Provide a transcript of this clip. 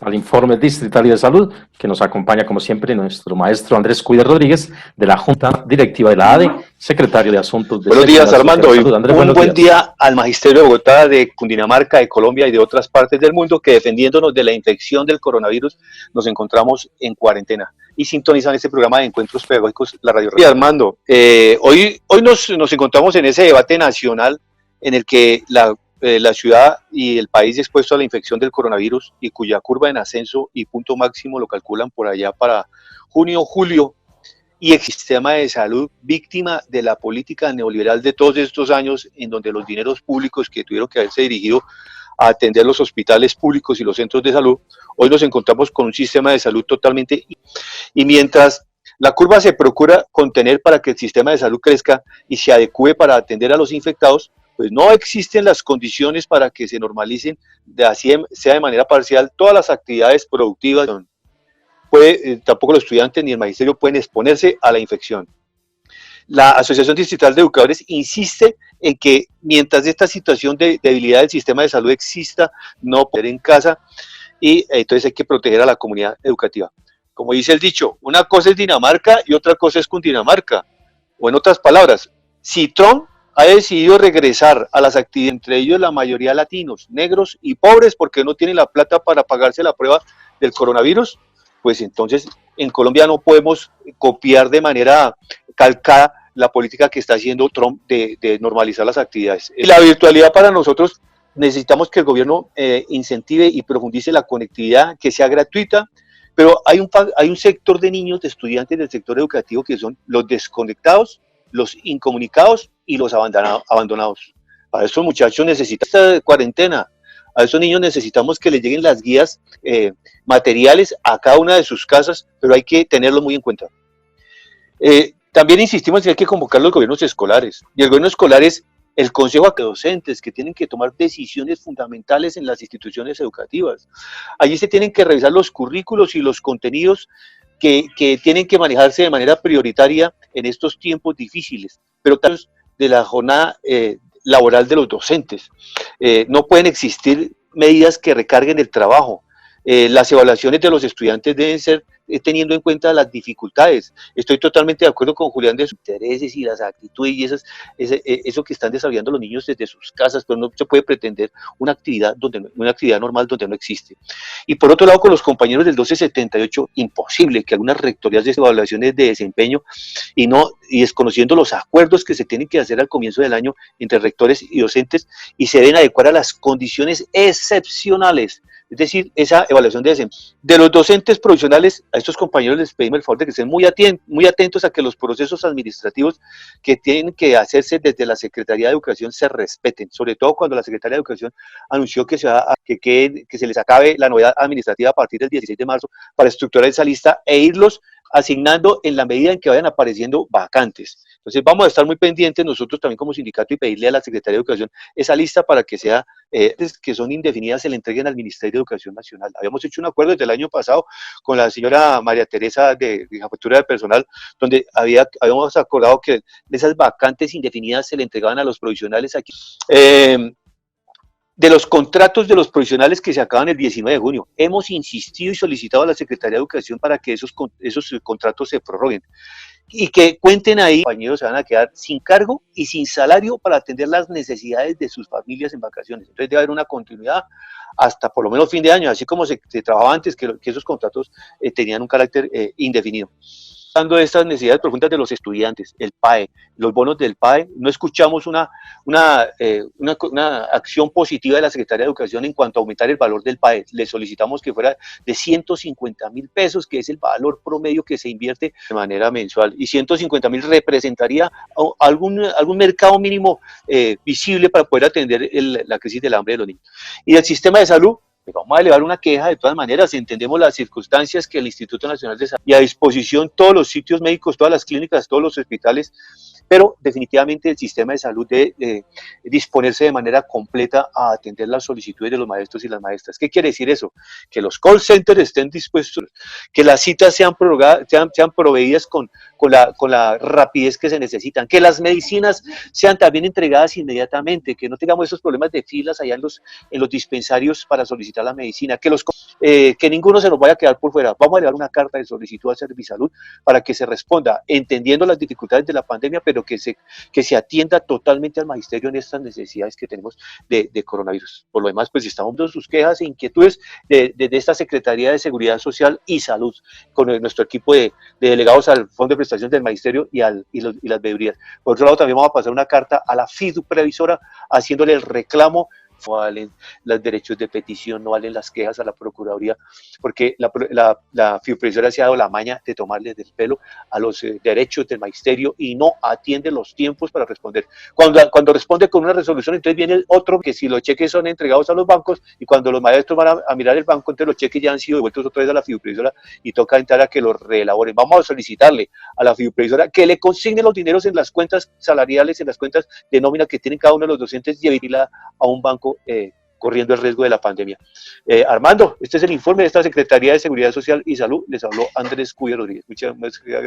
al informe distrital de salud, que nos acompaña como siempre nuestro maestro Andrés Cuida Rodríguez, de la Junta Directiva de la ADE, secretario de Asuntos de Buenos días, Seguridad Armando. Social y Salud. Andrés, Un buenos buen días. día al Magisterio de Bogotá, de Cundinamarca, de Colombia y de otras partes del mundo que, defendiéndonos de la infección del coronavirus, nos encontramos en cuarentena y sintonizan este programa de encuentros pedagógicos, la Radio Red. Armando, hoy nos encontramos en ese debate nacional en el que la ciudad y el país expuesto a la infección del coronavirus y cuya curva en ascenso y punto máximo lo calculan por allá para junio, julio, y el sistema de salud víctima de la política neoliberal de todos estos años, en donde los dineros públicos que tuvieron que haberse dirigido a atender los hospitales públicos y los centros de salud, hoy nos encontramos con un sistema de salud totalmente, y mientras la curva se procura contener para que el sistema de salud crezca y se adecue para atender a los infectados, pues no existen las condiciones para que se normalicen, sea de manera parcial, todas las actividades productivas. Tampoco los estudiantes ni el magisterio pueden exponerse a la infección. La Asociación Distrital de Educadores insiste en que mientras esta situación de debilidad del sistema de salud exista, no poder en casa, y entonces hay que proteger a la comunidad educativa. Como dice el dicho, una cosa es Dinamarca y otra cosa es Cundinamarca. O en otras palabras, si Trump ha decidido regresar a las actividades, entre ellos la mayoría latinos, negros y pobres, porque no tienen la plata para pagarse la prueba del coronavirus, pues entonces en Colombia no podemos copiar de manera calcada la política que está haciendo Trump de normalizar las actividades. Y la virtualidad para nosotros, necesitamos que el gobierno incentive y profundice la conectividad, que sea gratuita, pero hay un sector de niños, de estudiantes del sector educativo que son los desconectados, los incomunicados y los abandonados. Para estos muchachos necesitan esta cuarentena. A esos niños necesitamos que les lleguen las guías materiales a cada una de sus casas, pero hay que tenerlo muy en cuenta. También insistimos en que hay que convocar los gobiernos escolares. Y el gobierno escolar es el consejo de docentes que tienen que tomar decisiones fundamentales en las instituciones educativas. Allí se tienen que revisar los currículos y los contenidos que tienen que manejarse de manera prioritaria en estos tiempos difíciles, pero también de la jornada laboral de los docentes. No pueden existir medidas que recarguen el trabajo. Las evaluaciones de los estudiantes deben ser teniendo en cuenta las dificultades. Estoy totalmente de acuerdo con Julián de sus intereses y las actitudes y eso que están desarrollando los niños desde sus casas, pero no se puede pretender una actividad normal donde no existe. Y por otro lado, con los compañeros del 1278, imposible que algunas rectorías de evaluaciones de desempeño y desconociendo los acuerdos que se tienen que hacer al comienzo del año entre rectores y docentes, y se deben adecuar a las condiciones excepcionales. Es decir, esa evaluación de desempeño. De los docentes profesionales, a estos compañeros les pedimos el favor de que estén muy atentos a que los procesos administrativos que tienen que hacerse desde la Secretaría de Educación se respeten, sobre todo cuando la Secretaría de Educación anunció que se les acabe la novedad administrativa a partir del 16 de marzo para estructurar esa lista e irlos asignando en la medida en que vayan apareciendo vacantes. Entonces vamos a estar muy pendientes nosotros también como sindicato y pedirle a la Secretaría de Educación esa lista para que sea, que son indefinidas, se le entreguen al Ministerio de Educación Nacional. Habíamos hecho un acuerdo desde el año pasado con la señora María Teresa de Jefatura de Personal, donde habíamos acordado que esas vacantes indefinidas se le entregaban a los provisionales aquí. De los contratos de los provisionales que se acaban el 19 de junio, hemos insistido y solicitado a la Secretaría de Educación para que esos contratos se prorroguen y que cuenten ahí, compañeros se van a quedar sin cargo y sin salario para atender las necesidades de sus familias en vacaciones. Entonces debe haber una continuidad hasta por lo menos fin de año, así como se trabajaba antes, que esos contratos tenían un carácter indefinido. Hablando de estas necesidades profundas de los estudiantes, el PAE, los bonos del PAE, no escuchamos una acción positiva de la Secretaría de Educación en cuanto a aumentar el valor del PAE. Le solicitamos que fuera de 150.000 pesos, que es el valor promedio que se invierte de manera mensual, y 150.000 representaría algún mercado mínimo visible para poder atender la crisis del hambre de los niños. Y el sistema de salud, pues vamos a elevar una queja de todas maneras, entendemos las circunstancias que el Instituto Nacional de Salud y a disposición todos los sitios médicos, todas las clínicas, todos los hospitales pero definitivamente el sistema de salud debe disponerse de manera completa a atender las solicitudes de los maestros y las maestras. ¿Qué quiere decir eso? Que los call centers estén dispuestos, que las citas sean prorrogadas, sean proveídas con la rapidez que se necesitan, que las medicinas sean también entregadas inmediatamente, que no tengamos esos problemas de filas allá en los dispensarios para solicitar la medicina, que ninguno se nos vaya a quedar por fuera. Vamos a llevar una carta de solicitud a Servisalud para que se responda, entendiendo las dificultades de la pandemia, pero que se atienda totalmente al magisterio en estas necesidades que tenemos de coronavirus. Por lo demás, pues estamos viendo sus quejas e inquietudes de esta Secretaría de Seguridad Social y Salud, con nuestro equipo de delegados al Fondo de Prestación del Magisterio y las veedurías. Por otro lado, también vamos a pasar una carta a la FIDU Previsora haciéndole el reclamo. No valen los derechos de petición, no valen las quejas a la Procuraduría, porque la Fiduprevisora se ha dado la maña de tomarle del pelo a los derechos del magisterio y no atiende los tiempos para responder. Cuando responde con una resolución, entonces viene el otro, que si los cheques son entregados a los bancos, y cuando los maestros van a mirar el banco, entonces los cheques ya han sido devueltos otra vez a la Fiduprevisora y toca entrar a que los reelaboren. Vamos a solicitarle a la Fiduprevisora que le consigne los dineros en las cuentas salariales, en las cuentas de nómina que tienen cada uno de los docentes, y evitarla a un banco corriendo el riesgo de la pandemia. Armando, este es el informe de esta Secretaría de Seguridad Social y Salud. Les habló Andrés Cuya Rodríguez. Muchas gracias.